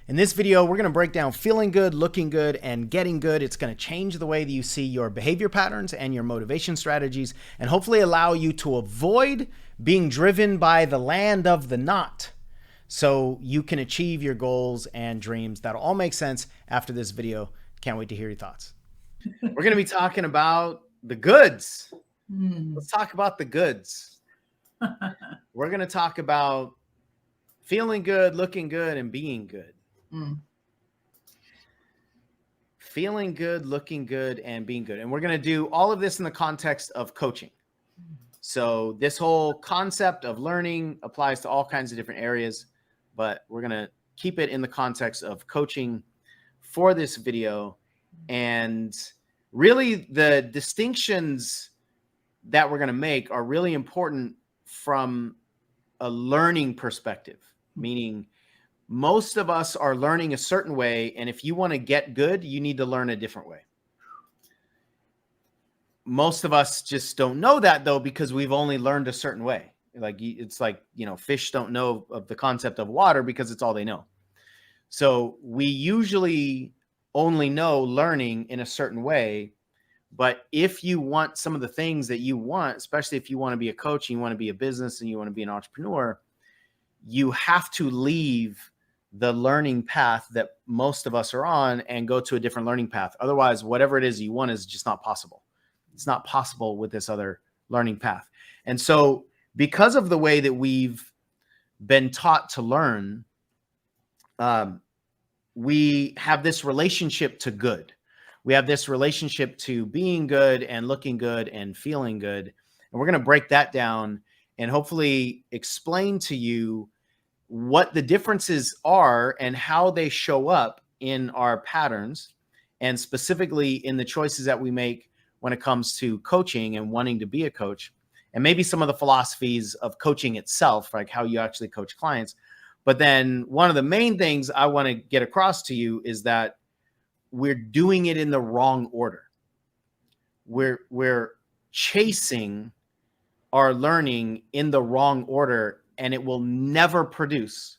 In this video, we're going to break down feeling good, looking good, and getting good. It's going to change the way that you see your behavior patterns and your motivation strategies, and hopefully allow you to avoid being driven by the land of the not so you can achieve your goals and dreams. That'll all make sense after this video. Can't wait to hear your thoughts. We're going to be talking about the goods. Let's talk about the goods. We're going to talk about feeling good, looking good, and being good. Feeling good, looking good, and being good. And we're going to do all of this in the context of coaching. So this whole concept of learning applies to all kinds of different areas, but we're going to keep it in the context of coaching for this video. And really the distinctions that we're going to make are really important from a learning perspective, meaning most of us are learning a certain way, and if you want to get good, you need to learn a different way. Most of us just don't know that, though, because we've only learned a certain way. Like it's like, you know, fish don't know of the concept of water because it's all they know. So we usually only know learning in a certain way. But if you want some of the things that you want, especially if you want to be a coach, and you want to be a business, and you want to be an entrepreneur, you have to leave the learning path that most of us are on and go to a different learning path. Otherwise, whatever it is you want is just not possible. It's not possible with this other learning path. And so because of the way that we've been taught to learn, we have this relationship to good. We have this relationship to being good and looking good and feeling good. And we're going to break that down and hopefully explain to you what the differences are and how they show up in our patterns, and specifically in the choices that we make when it comes to coaching and wanting to be a coach, and maybe some of the philosophies of coaching itself, like how you actually coach clients. But then one of the main things I want to get across to you is that we're doing it in the wrong order. We're chasing our learning in the wrong order, and it will never produce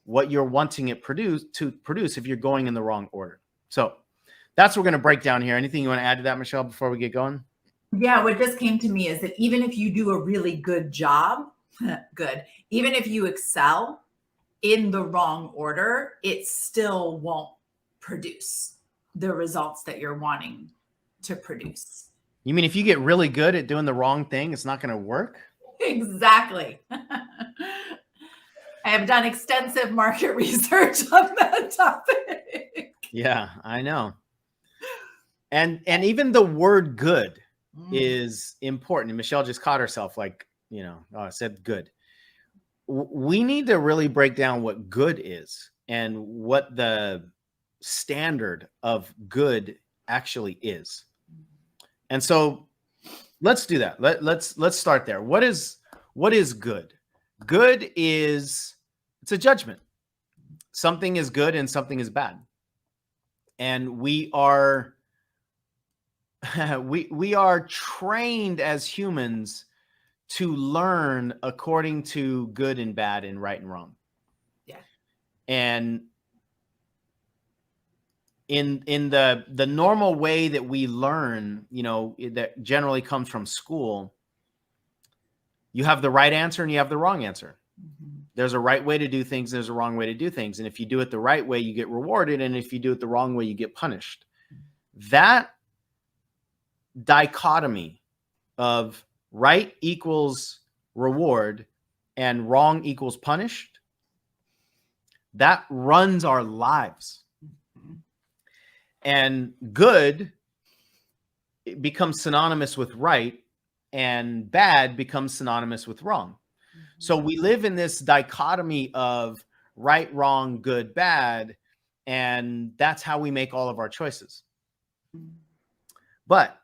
what you're wanting it to produce if you're going in the wrong order. So that's what we're going to break down here. Anything you want to add to that, Michelle, before we get going? Yeah, what just came to me is that even if you do a really good job, even if you excel in the wrong order, it still won't produce the results that you're wanting to produce. You mean if you get really good at doing the wrong thing, it's not going to work? Exactly. I have done extensive market research on that topic. Yeah, I know. And even the word good is important. And Michelle just caught herself like, you know, I said good. We need to really break down what good is and what the standard of good actually is. And so let's do that. Let's start there. What is good? Good is, it's a judgment. Something is good and something is bad. And we are we are trained as humans to learn according to good and bad and right and wrong. Yeah. And in the normal way that we learn, you know, that generally comes from school, you have the right answer and you have the wrong answer. There's a right way to do things, there's a wrong way to do things. And if you do it the right way, you get rewarded. And if you do it the wrong way, you get punished. That dichotomy of right equals reward and wrong equals punished, that runs our lives. And good becomes synonymous with right, and bad becomes synonymous with wrong. So we live in this dichotomy of right, wrong, good, bad, and that's how we make all of our choices. But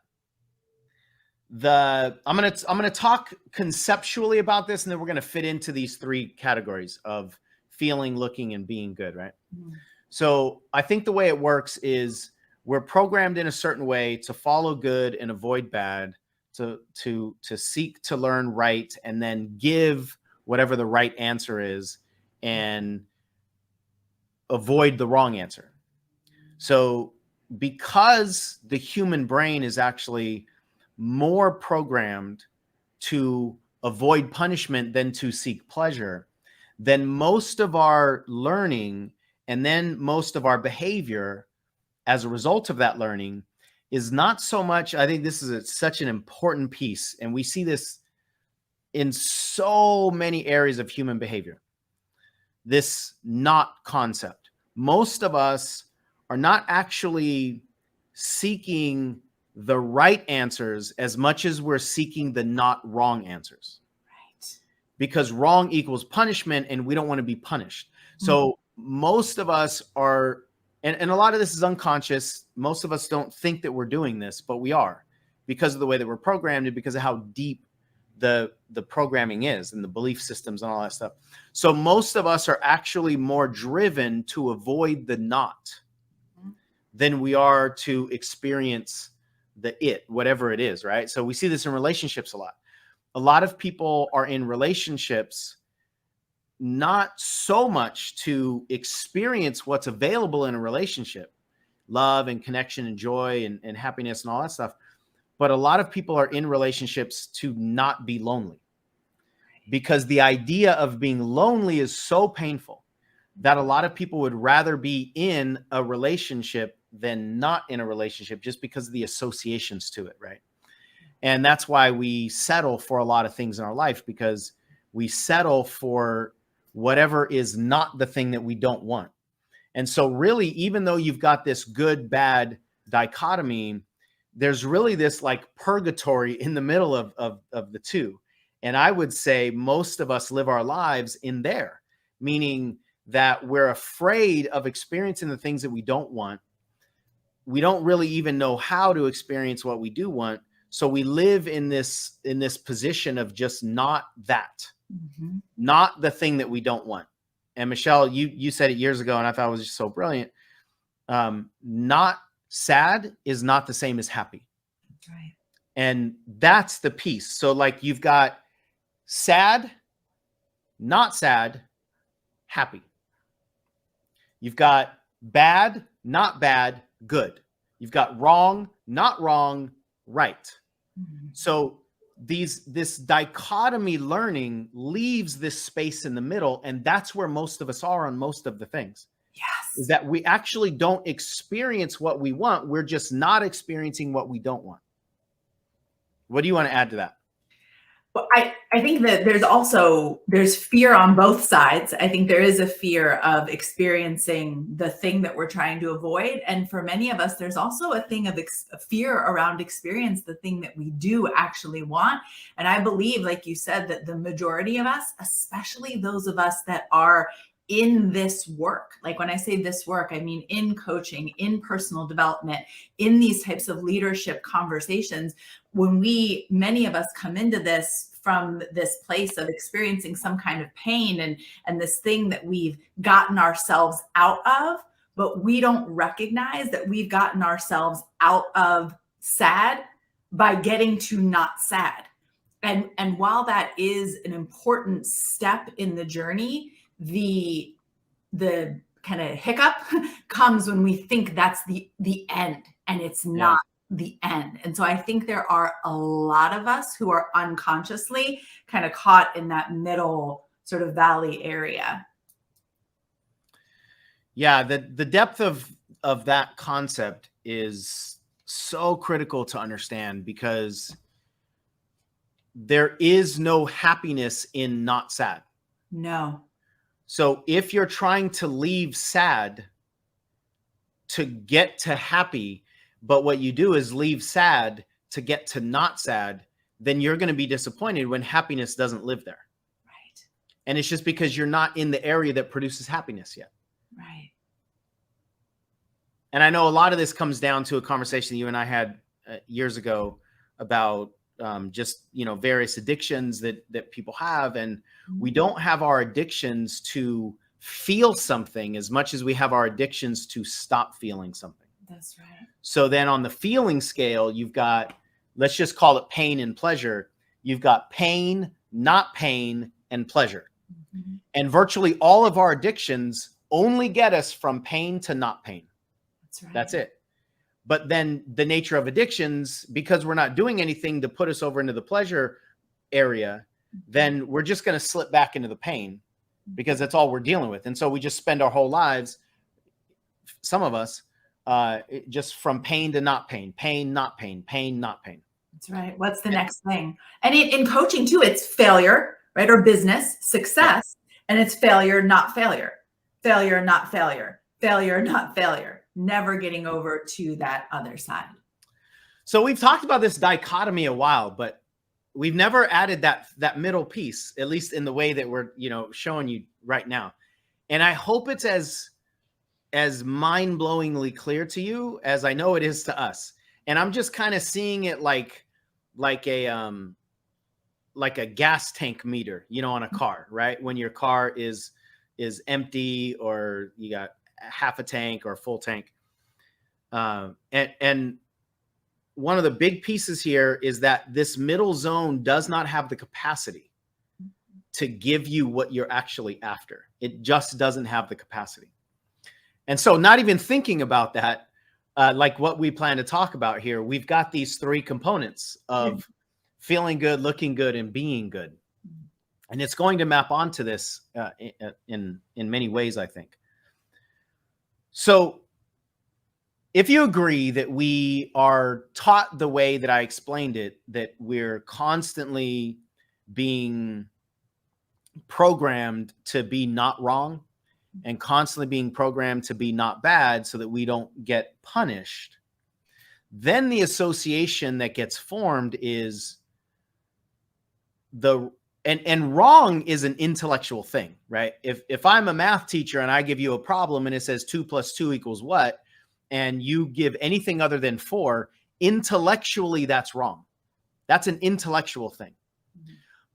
I'm gonna talk conceptually about this, and then we're gonna fit into these three categories of feeling, looking, and being good, right? So I think the way it works is we're programmed in a certain way to follow good and avoid bad, to seek to learn right, and then give whatever the right answer is. And avoid the wrong answer. So because the human brain is actually more programmed to avoid punishment than to seek pleasure, then most of our learning and then most of our behavior as a result of that learning is not so much, I think this is such an important piece, and we see this in so many areas of human behavior, this not concept. Most of us are not actually seeking the right answers as much as we're seeking the not wrong answers. Right. Because wrong equals punishment, and we don't want to be punished. So most of us are, and a lot of this is unconscious. Most of us don't think that we're doing this, but we are, because of the way that we're programmed and because of how deep the programming is and the belief systems and all that stuff. So most of us are actually more driven to avoid the not than we are to experience the it, whatever it is, right? So we see this in relationships a lot. A lot of people are in relationships not so much to experience what's available in a relationship, love and connection and joy and happiness and all that stuff. But a lot of people are in relationships to not be lonely, because the idea of being lonely is so painful that a lot of people would rather be in a relationship than not in a relationship, just because of the associations to it, right? And that's why we settle for a lot of things in our life, because we settle for whatever is not the thing that we don't want. And so really, even though you've got this good, bad dichotomy, there's really this like purgatory in the middle of the two. And I would say most of us live our lives in there, meaning that we're afraid of experiencing the things that we don't want. We don't really even know how to experience what we do want. So we live in this position of just not that, not the thing that we don't want. And Michelle, you said it years ago, and I thought it was just so brilliant. Not sad is not the same as happy. Right. And that's the piece. So like you've got sad, not sad, happy. You've got bad, not bad, good. You've got wrong, not wrong, right. So this dichotomy learning leaves this space in the middle, and that's where most of us are on most of the things. Yes. Is that we actually don't experience what we want. We're just not experiencing what we don't want. What do you want to add to that? Well, I think that there's fear on both sides. I think there is a fear of experiencing the thing that we're trying to avoid. And for many of us, there's also a thing of fear around experience the thing that we do actually want. And I believe, like you said, that the majority of us, especially those of us that are in this work, like when I say this work, I mean in coaching, in personal development, in these types of leadership conversations, when many of us come into this from this place of experiencing some kind of pain and this thing that we've gotten ourselves out of, but we don't recognize that we've gotten ourselves out of sad by getting to not sad. And while that is an important step in the journey, the kind of hiccup comes when we think that's the end, and it's not the end. And so I think there are a lot of us who are unconsciously kind of caught in that middle sort of valley area. Yeah, the depth of that concept is so critical to understand, because there is no happiness in not sad. No. So if you're trying to leave sad to get to happy, but what you do is leave sad to get to not sad, then you're going to be disappointed when happiness doesn't live there. Right. And it's just because you're not in the area that produces happiness yet. Right. And I know a lot of this comes down to a conversation you and I had years ago about just, various addictions that people have. And we don't have our addictions to feel something as much as we have our addictions to stop feeling something. That's right. So then on the feeling scale, you've got, let's just call it pain and pleasure. You've got pain, not pain, and pleasure. And virtually all of our addictions only get us from pain to not pain. That's right. That's it. But then the nature of addictions, because we're not doing anything to put us over into the pleasure area, then we're just going to slip back into the pain because that's all we're dealing with. And so we just spend our whole lives, some of us, just from pain to not pain, pain, not pain, pain, not pain. That's right. What's the next thing? And in coaching too, it's failure, right? Or business, success, and it's failure, not failure, failure, not failure, failure, not failure, never getting over to that other side. So we've talked about this dichotomy a while, but we've never added that middle piece, at least in the way that we're, showing you right now. And I hope it's as mind-blowingly clear to you as I know it is to us. And I'm just kind of seeing it like a gas tank meter, on a car, right? When your car is empty or you got half a tank or a full tank. And one of the big pieces here is that this middle zone does not have the capacity to give you what you're actually after. It just doesn't have the capacity. And so not even thinking about that, like what we plan to talk about here, we've got these three components of feeling good, looking good, and being good. And it's going to map onto this in many ways, I think. So if you agree that we are taught the way that I explained it, that we're constantly being programmed to be not wrong and constantly being programmed to be not bad so that we don't get punished, then the association that gets formed is and wrong is an intellectual thing, right? If I'm a math teacher and I give you a problem and it says 2 + 2 = what, and you give anything other than 4, intellectually that's wrong. That's an intellectual thing.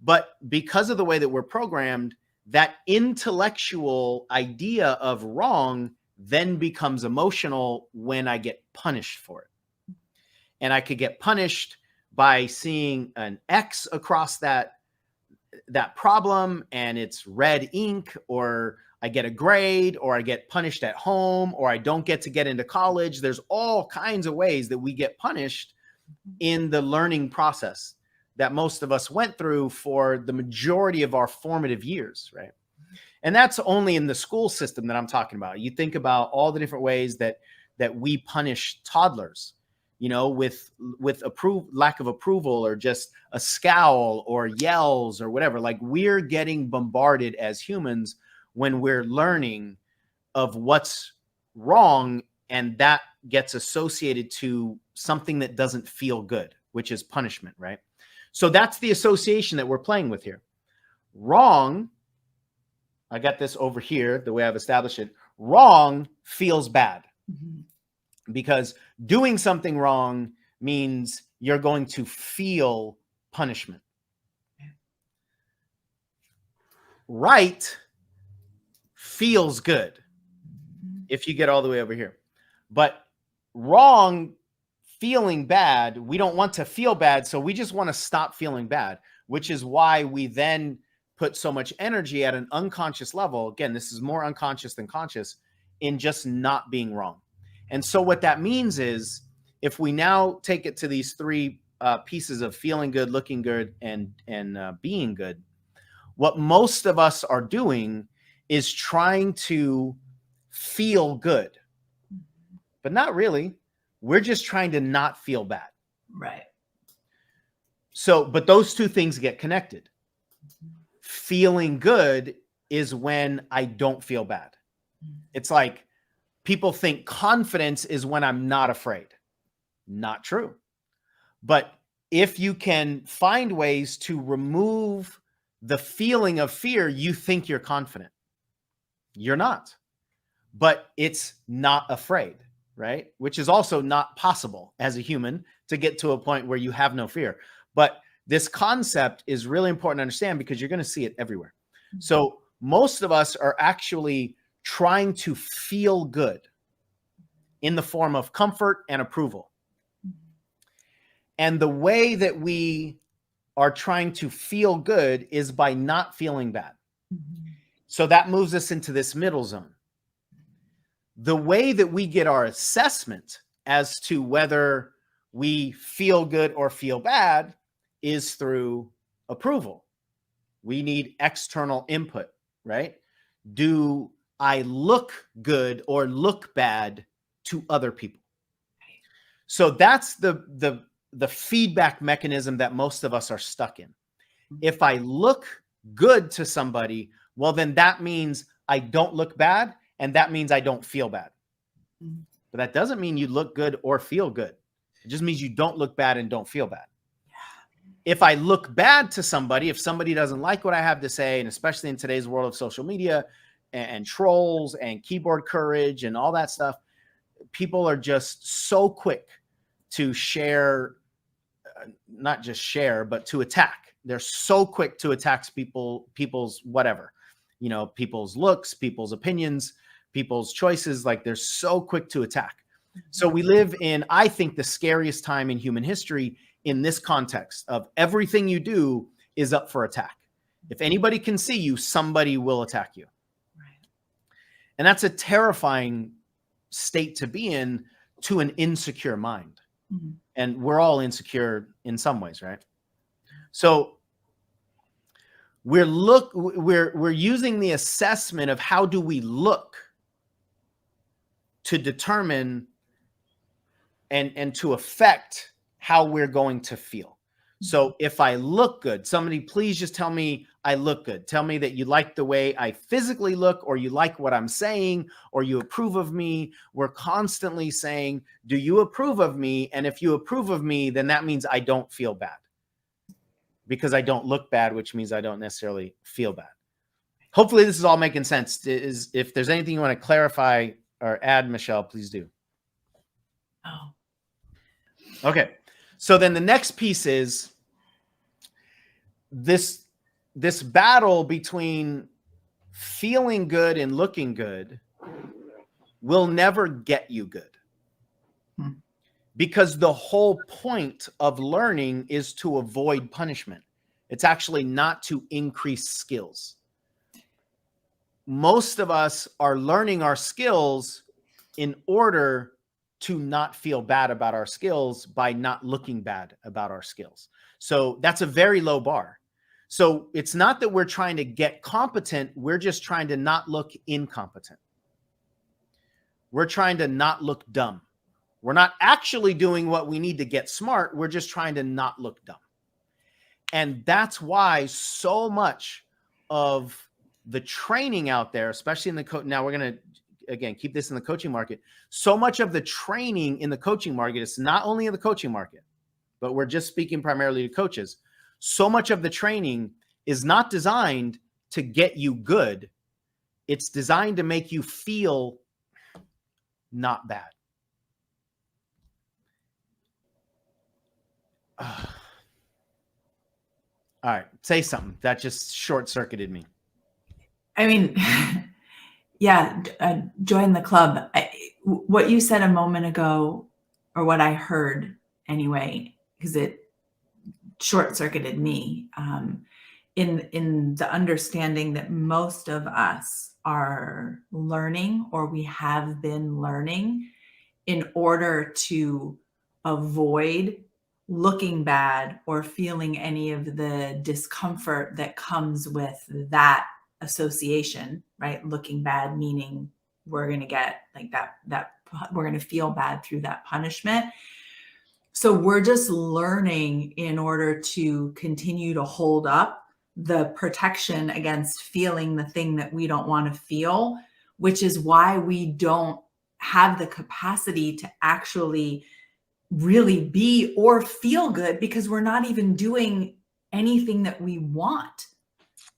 But because of the way that we're programmed, that intellectual idea of wrong then becomes emotional when I get punished for it. And I could get punished by seeing an X across that problem and it's red ink, or I get a grade, or I get punished at home, or I don't get to get into college. There's all kinds of ways that we get punished in the learning process that most of us went through for the majority of our formative years, right? And that's only in the school system that I'm talking about. You think about all the different ways that we punish toddlers, with lack of approval, or just a scowl or yells or whatever. Like, we're getting bombarded as humans when we're learning of what's wrong, and that gets associated to something that doesn't feel good, which is punishment, right? So that's the association that we're playing with here. Wrong, I got this over here, the way I've established it. Wrong feels bad because doing something wrong means you're going to feel punishment. Right feels good if you get all the way over here. But wrong, feeling bad, we don't want to feel bad, so we just want to stop feeling bad, which is why we then put so much energy at an unconscious level. Again, this is more unconscious than conscious, in just not being wrong. And so what that means is, if we now take it to these three pieces of feeling good, looking good, and being good, what most of us are doing is trying to feel good, but not really. We're just trying to not feel bad. Right. So, but those two things get connected. Feeling good is when I don't feel bad. It's like people think confidence is when I'm not afraid. Not true. But if you can find ways to remove the feeling of fear, you think you're confident. You're not. But it's not afraid, right? Which is also not possible as a human to get to a point where you have no fear. But this concept is really important to understand because you're going to see it everywhere. So most of us are actually trying to feel good in the form of comfort and approval. And the way that we are trying to feel good is by not feeling bad. So that moves us into this middle zone. the way that we get our assessment as to whether we feel good or feel bad is through approval. We need external input, right? Do I look good or look bad to other people? So that's the feedback mechanism that most of us are stuck in. If I look good to somebody, well, then that means I don't look bad, and that means I don't feel bad. But that doesn't mean you look good or feel good. It just means you don't look bad and don't feel bad. If I look bad to somebody, if somebody doesn't like what I have to say, and especially in today's world of social media and trolls and keyboard courage and all that stuff, people are just so quick to share, not just share, but to attack. They're so quick to attack people's whatever, people's looks, people's opinions, people's choices. Like, they're so quick to attack. So we live in, I think, the scariest time in human history in this context of everything you do is up for attack. If anybody can see you, somebody will attack you. Right. And that's a terrifying state to be in to an insecure mind. Mm-hmm. And we're all insecure in some ways, right? So we're using the assessment of how do we look to determine and to affect how we're going to feel. So if I look good, somebody please just tell me I look good. Tell me that you like the way I physically look, or you like what I'm saying, or you approve of me. We're constantly saying, do you approve of me? And if you approve of me, then that means I don't feel bad, because I don't look bad, which means I don't necessarily feel bad. Hopefully this is all making sense. If there's anything you want to clarify or add, Michelle, please do. Oh. Okay. So then the next piece is this battle between feeling good and looking good will never get you good. Because the whole point of learning is to avoid punishment. It's actually not to increase skills. Most of us are learning our skills in order to not feel bad about our skills by not looking bad about our skills. So that's a very low bar. So it's not that we're trying to get competent. We're just trying to not look incompetent. We're trying to not look dumb. We're not actually doing what we need to get smart. We're just trying to not look dumb. And that's why so much of the training out there, especially in the now we're going to, again, keep this in the coaching market. So much of the training in the coaching market is not only in the coaching market, but we're just speaking primarily to coaches. So much of the training is not designed to get you good. It's designed to make you feel not bad. All right, say something. That just short-circuited me. I mean, yeah, join the club. What you said a moment ago, or what I heard anyway, because it short-circuited me, in the understanding that most of us are learning, or we have been learning, in order to avoid looking bad or feeling any of the discomfort that comes with that association, right? Looking bad, meaning we're going to get like that we're going to feel bad through that punishment. So we're just learning in order to continue to hold up the protection against feeling the thing that we don't want to feel, which is why we don't have the capacity to actually really be or feel good, because we're not even doing anything that we want.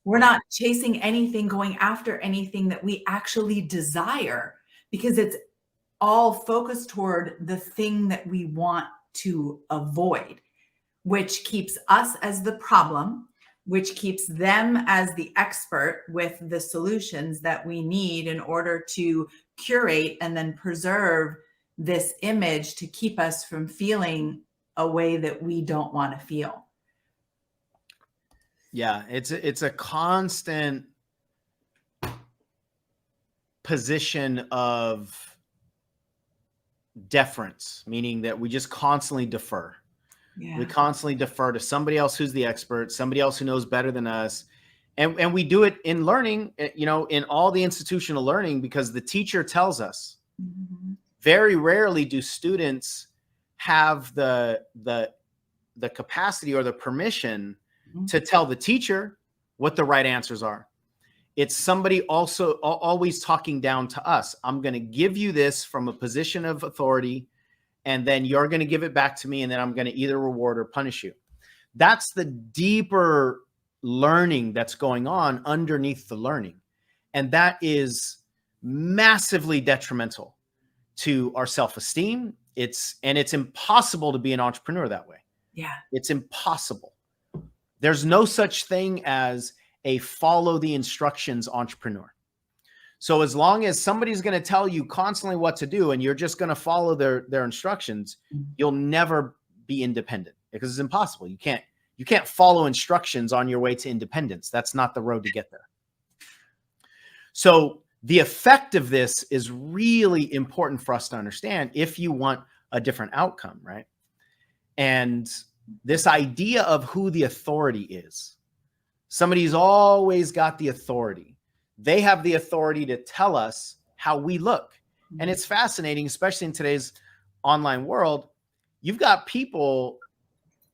We're not chasing anything, going after anything that we actually desire, because it's all focused toward the thing that we want to avoid, which keeps us as the problem, which keeps them as the expert with the solutions that we need in order to curate and then preserve this image to keep us from feeling a way that we don't want to feel. Yeah, it's a constant position of deference, meaning that we just constantly defer. Yeah. We constantly defer to somebody else who's the expert, somebody else who knows better than us. And we do it in learning, you know, in all the institutional learning, because the teacher tells us. Very rarely do students have the capacity or the permission to tell the teacher what the right answers are. It's somebody also always talking down to us. I'm going to give you this from a position of authority, and then you're going to give it back to me, and then I'm going to either reward or punish you. That's the deeper learning that's going on underneath the learning. And that is massively detrimental to our self-esteem. It's impossible to be an entrepreneur that way. Yeah. It's impossible. There's no such thing as a follow the instructions entrepreneur. So as long as somebody's going to tell you constantly what to do and you're just going to follow their instructions, you'll never be independent, because it's impossible. You can't follow instructions on your way to independence. That's not the road to get there. So the effect of this is really important for us to understand if you want a different outcome, right? And this idea of who the authority is. Somebody's always got the authority. They have the authority to tell us how we look. And it's fascinating, especially in today's online world. You've got people,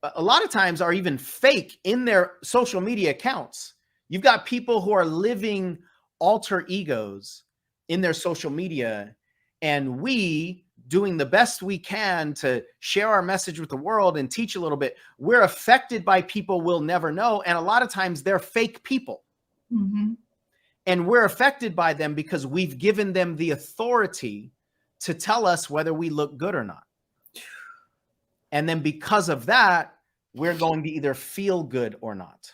a lot of times, are even fake in their social media accounts. You've got people who are living alter egos in their social media, and we, doing the best we can to share our message with the world and teach a little bit, we're affected by people we'll never know. And a lot of times they're fake people. And we're affected by them because we've given them the authority to tell us whether we look good or not. And then because of that, we're going to either feel good or not.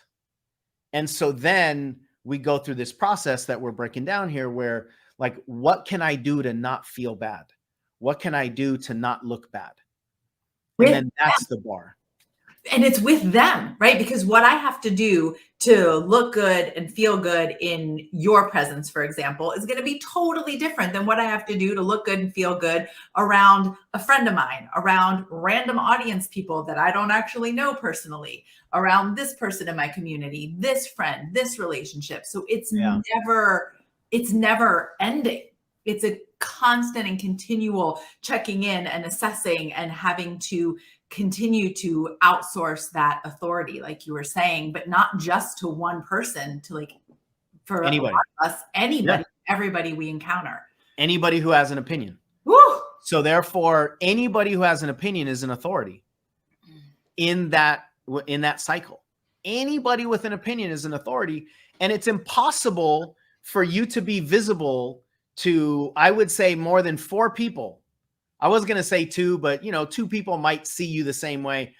And so then we go through this process that we're breaking down here where, like, what can I do to not feel bad? What can I do to not look bad? And then that's the bar. And it's with them, right? Because what I have to do to look good and feel good in your presence, for example, is going to be totally different than what I have to do to look good and feel good around a friend of mine, around random audience people that I don't actually know personally, around this person in my community, this friend, this relationship. So it's never ending. It's a constant and continual checking in and assessing and having to continue to outsource that authority, like you were saying, but not just to one person, to, like, for anybody, us, anybody, everybody we encounter. Anybody who has an opinion. Woo! So therefore, anybody who has an opinion is an authority in that cycle. Anybody with an opinion is an authority. And it's impossible for you to be visible to, I would say, more than 4 people. I was going to say 2, but 2 people might see you the same way.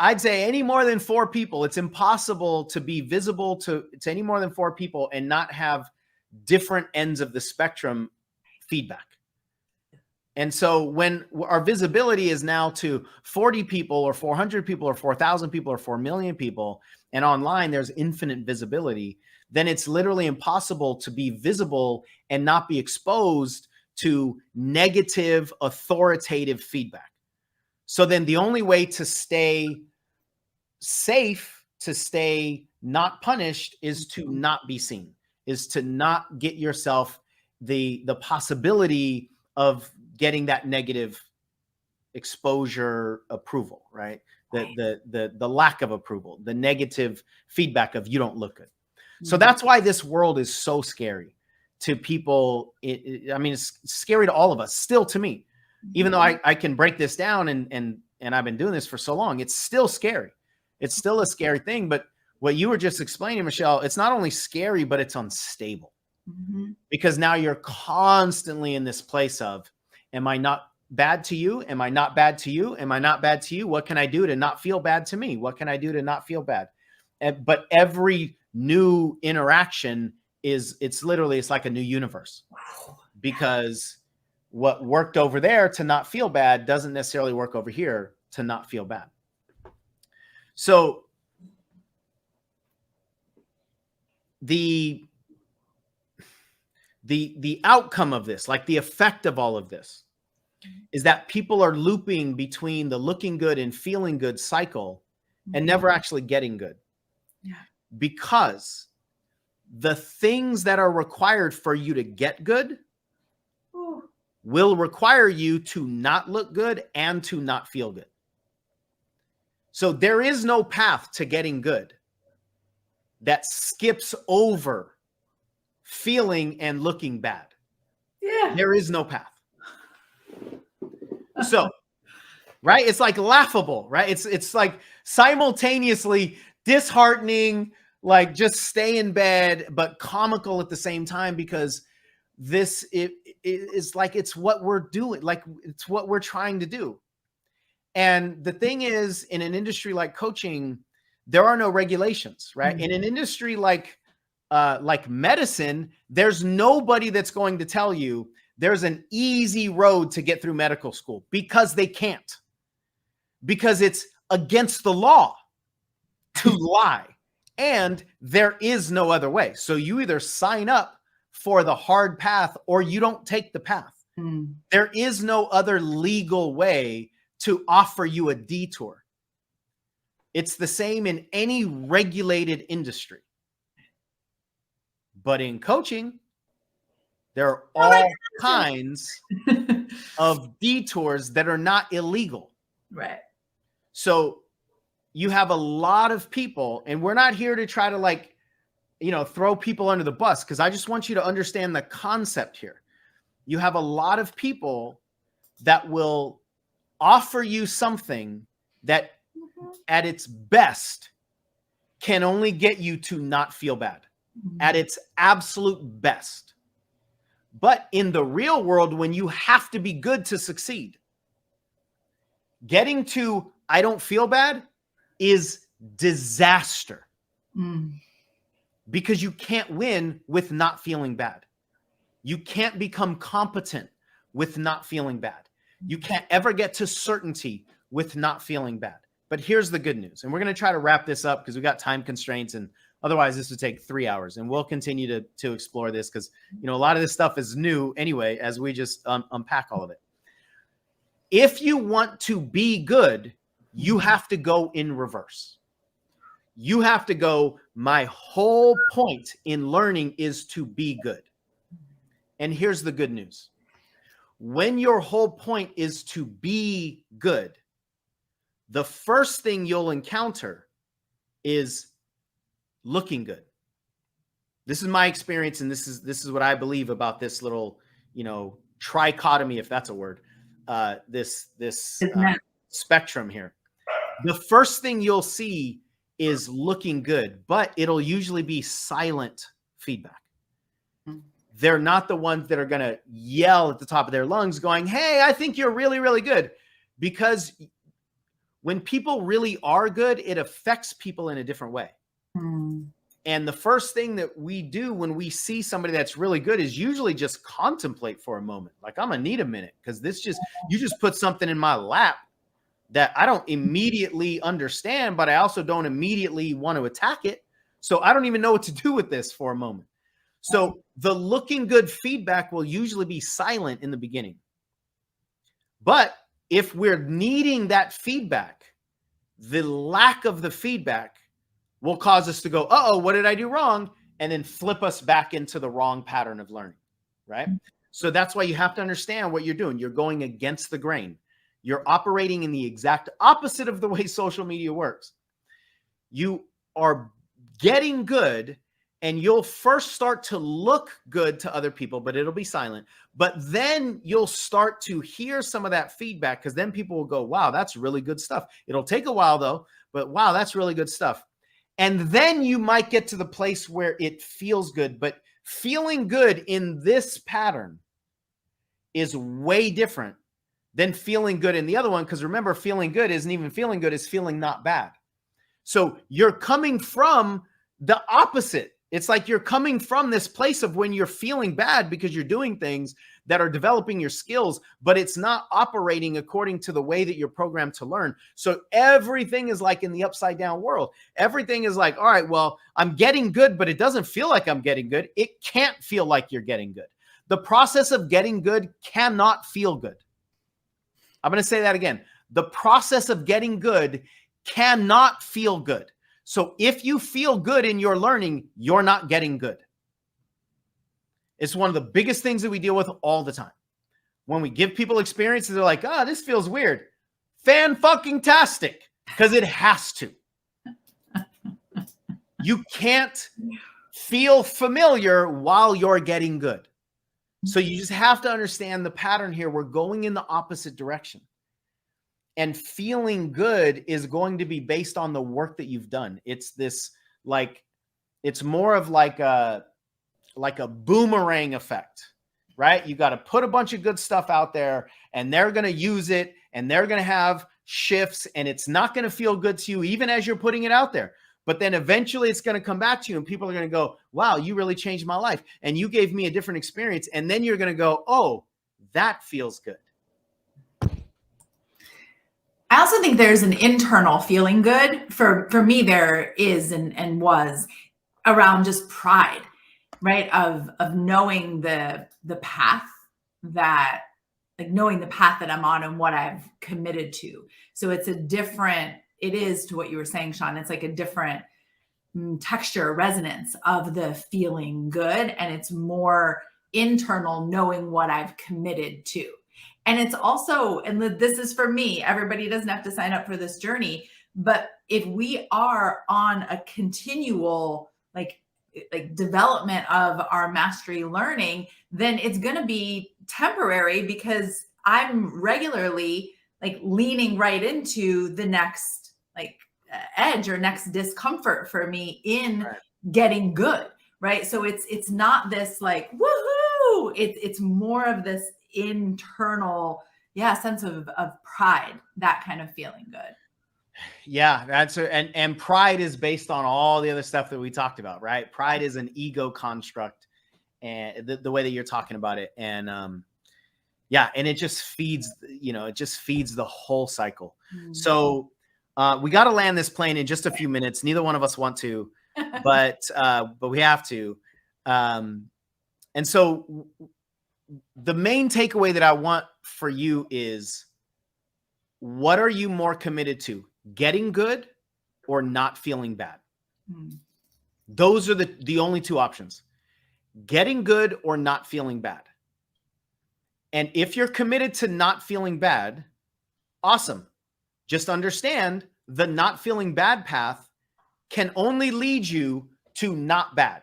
I'd say any more than 4 people, it's impossible to be visible to any more than 4 people and not have different ends of the spectrum feedback. And so when our visibility is now to 40 people or 400 people or 4,000 people or 4 million people, and online there's infinite visibility, then it's literally impossible to be visible and not be exposed to negative, authoritative feedback. So then the only way to stay safe, to stay not punished, is to not be seen, is to not get yourself the possibility of getting that negative exposure approval, right? The lack of approval, the negative feedback of you don't look good. So that's why this world is so scary to people. I mean, it's scary to all of us, still to me, even though I can break this down and I've been doing this for so long, it's still scary. It's still a scary thing. But what you were just explaining, Michelle, it's not only scary, but it's unstable. Because now you're constantly in this place of, am I not bad to you? Am I not bad to you? Am I not bad to you? What can I do to not feel bad to me? What can I do to not feel bad? But every new interaction it's like a new universe, because what worked over there to not feel bad doesn't necessarily work over here to not feel bad. So the outcome of this, like the effect of all of this, is that people are looping between the looking good and feeling good cycle and never actually getting good. Yeah. Because the things that are required for you to get good will require you to not look good and to not feel good. So there is no path to getting good that skips over feeling and looking bad. Yeah. There is no path. So, right? It's like laughable, right? It's like simultaneously disheartening, like just stay in bed, but comical at the same time, because this it is like, it's what we're doing, like it's what we're trying to do. And the thing is, in an industry like coaching, there are no regulations, right? Mm-hmm. In an industry like medicine, there's nobody that's going to tell you there's an easy road to get through medical school, because they can't, because it's against the law to lie, and there is no other way. So you either sign up for the hard path or you don't take the path. Mm. There is no other legal way to offer you a detour. It's the same in any regulated industry. But in coaching, there are all kinds of detours that are not illegal. Right. So you have a lot of people, and we're not here to try to, like, you know, throw people under the bus, because I just want you to understand the concept here. You have a lot of people that will offer you something that at its best can only get you to not feel bad, at its absolute best. But in the real world, when you have to be good to succeed, getting to I don't feel bad is disaster. Because you can't win with not feeling bad. You can't become competent with not feeling bad. You can't ever get to certainty with not feeling bad. But here's the good news. And we're going to try to wrap this up because we got time constraints, and otherwise this would take 3 hours. And we'll continue to explore this because, you know, a lot of this stuff is new anyway, as we just unpack all of it. If you want to be good, you have to go in reverse. You have to go, my whole point in learning is to be good. And here's the good news. When your whole point is to be good, the first thing you'll encounter is looking good. This is my experience, and this is what I believe about this little, you know, trichotomy, if that's a word, this spectrum here. The first thing you'll see is looking good, but it'll usually be silent feedback. They're not the ones that are going to yell at the top of their lungs going, hey, I think you're really, really good. Because when people really are good, it affects people in a different way. And the first thing that we do when we see somebody that's really good is usually just contemplate for a moment. Like, I'm going to need a minute, because you just put something in my lap that I don't immediately understand, but I also don't immediately want to attack it. So I don't even know what to do with this for a moment. So the looking good feedback will usually be silent in the beginning. But if we're needing that feedback, the lack of the feedback will cause us to go, uh-oh, what did I do wrong? And then flip us back into the wrong pattern of learning, right? So that's why you have to understand what you're doing. You're going against the grain. You're operating in the exact opposite of the way social media works. You are getting good, and you'll first start to look good to other people, but it'll be silent. But then you'll start to hear some of that feedback, because then people will go, wow, that's really good stuff. It'll take a while though, but wow, that's really good stuff. And then you might get to the place where it feels good, but feeling good in this pattern is way different than feeling good in the other one. Because remember, feeling good isn't even feeling good, it's feeling not bad. So you're coming from the opposite. It's like you're coming from this place of when you're feeling bad because you're doing things that are developing your skills, but it's not operating according to the way that you're programmed to learn. So everything is like in the upside down world. Everything is like, all right, well, I'm getting good, but it doesn't feel like I'm getting good. It can't feel like you're getting good. The process of getting good cannot feel good. I'm going to say that again. The process of getting good cannot feel good. So if you feel good in your learning, you're not getting good. It's one of the biggest things that we deal with all the time. When we give people experiences, they're like, oh, this feels weird. Fan-fucking-tastic, because it has to. You can't feel familiar while you're getting good. So you just have to understand the pattern here. We're going in the opposite direction. And feeling good is going to be based on the work that you've done. It's this, like, it's more of like a boomerang effect, right? You got to put a bunch of good stuff out there, and they're going to use it, and they're going to have shifts, and it's not going to feel good to you even as you're putting it out there. But then eventually it's going to come back to you, and people are going to go, wow, you really changed my life. And you gave me a different experience. And then you're going to go, oh, that feels good. I also think there's an internal feeling good. For me, there is and was around just pride, right? Of knowing the path that, like, knowing the path that I'm on and what I've committed to. So it's it is, to what you were saying, Sean, it's like a different texture, resonance of the feeling good. And it's more internal, knowing what I've committed to. And it's also, and this is for me, everybody doesn't have to sign up for this journey, but if we are on a continual, like development of our mastery learning, then it's going to be temporary, because I'm regularly like leaning right into the next edge or next discomfort for me in getting good. Right. So it's not this like, woohoo, it's more of this internal, sense of pride, that kind of feeling good. Yeah, and pride is based on all the other stuff that we talked about, right? Pride is an ego construct, and the way that you're talking about it. And and it just feeds, the whole cycle. Mm-hmm. So we got to land this plane in just a few minutes. Neither one of us want to, but we have to. And so the main takeaway that I want for you is, what are you more committed to? Getting good or not feeling bad? Those are the only two options. Getting good or not feeling bad. And if you're committed to not feeling bad, awesome. Just understand the not feeling bad path can only lead you to not bad.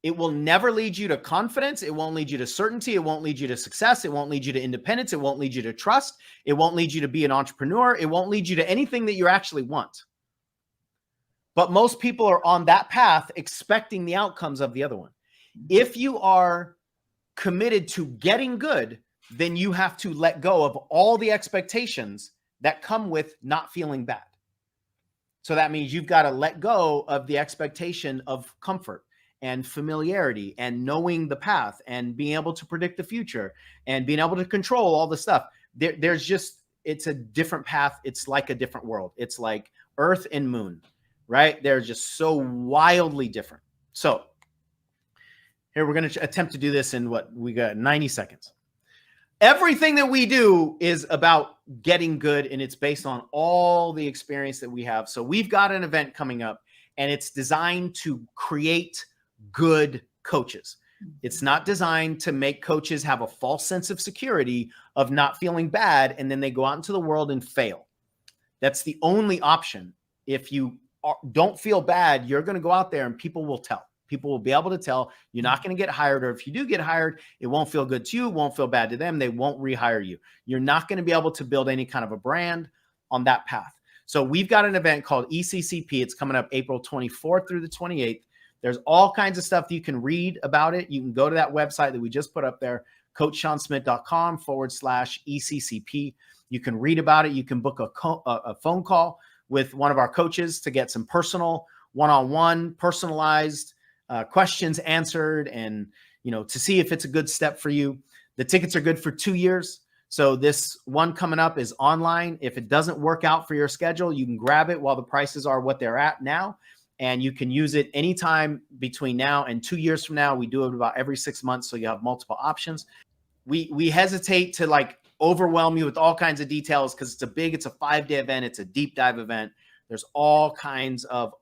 It will never lead you to confidence. It won't lead you to certainty. It won't lead you to success. It won't lead you to independence. It won't lead you to trust. It won't lead you to be an entrepreneur. It won't lead you to anything that you actually want. But most people are on that path expecting the outcomes of the other one. If you are committed to getting good, then you have to let go of all the expectations that come with not feeling bad. So that means you've got to let go of the expectation of comfort and familiarity and knowing the path and being able to predict the future and being able to control all the stuff. There's just, it's a different path. It's like a different world. It's like Earth and Moon, right? They're just so wildly different. So here, we're going to attempt to do this in we got 90 seconds. Everything that we do is about getting good, and it's based on all the experience that we have. So we've got an event coming up, and it's designed to create good coaches. It's not designed to make coaches have a false sense of security of not feeling bad, and then they go out into the world and fail. That's the only option. If you don't feel bad, you're going to go out there and people will tell. People will be able to tell. You're not going to get hired, or if you do get hired, it won't feel good to you, won't feel bad to them. They won't rehire you. You're not going to be able to build any kind of a brand on that path. So we've got an event called ECCP. It's coming up April 24th through the 28th. There's all kinds of stuff that you can read about it. You can go to that website that we just put up there, coachseansmith.com/ECCP. You can read about it. You can book a phone call with one of our coaches to get some personal, one-on-one, personalized questions answered, and to see if it's a good step for you. The tickets are good for 2 years. So this one coming up is online. If it doesn't work out for your schedule, you can grab it while the prices are what they're at now, and you can use it anytime between now and 2 years from now. We do it about every 6 months, so you have multiple options. We hesitate to overwhelm you with all kinds of details because it's a 5-day event. It's a deep dive event. There's all kinds of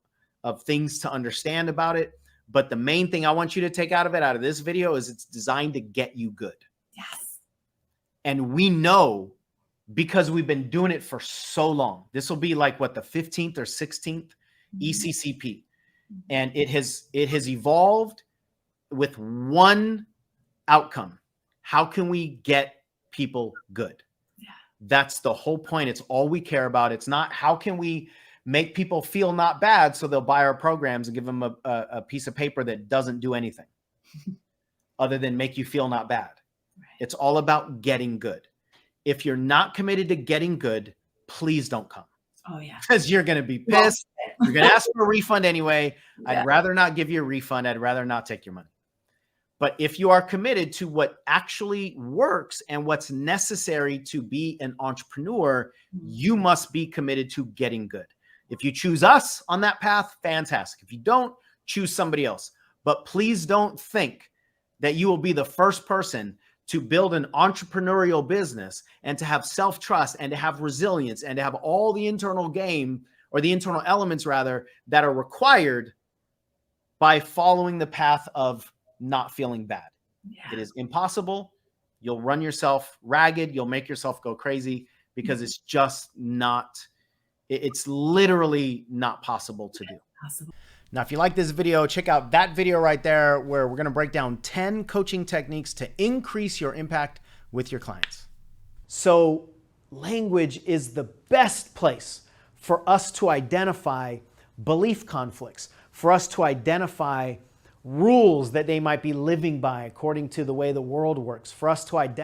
things to understand about it. But the main thing I want you to take out of this video is it's designed to get you good. Yes. And we know, because we've been doing it for so long. This will be like what, the 15th or 16th ECCP. And it has evolved with one outcome. How can we get people good? Yeah. That's the whole point. It's all we care about. It's not how can we make people feel not bad so they'll buy our programs and give them a piece of paper that doesn't do anything other than make you feel not bad. Right. It's all about getting good. If you're not committed to getting good, please don't come. Oh, yeah. Because you're going to be pissed. You're going to ask for a refund anyway. Yeah. I'd rather not give you a refund. I'd rather not take your money. But if you are committed to what actually works and what's necessary to be an entrepreneur, you must be committed to getting good. If you choose us on that path, fantastic. If you don't, choose somebody else. But please don't think that you will be the first person to build an entrepreneurial business and to have self-trust and to have resilience and to have all the internal game, or the internal elements rather, that are required by following the path of not feeling bad. Yeah. It is impossible. You'll run yourself ragged. You'll make yourself go crazy because it's just not, it's literally not possible to do. Now, if you like this video, check out that video right there where we're going to break down 10 coaching techniques to increase your impact with your clients. So language is the best place for us to identify belief conflicts, for us to identify rules that they might be living by according to the way the world works, for us to identify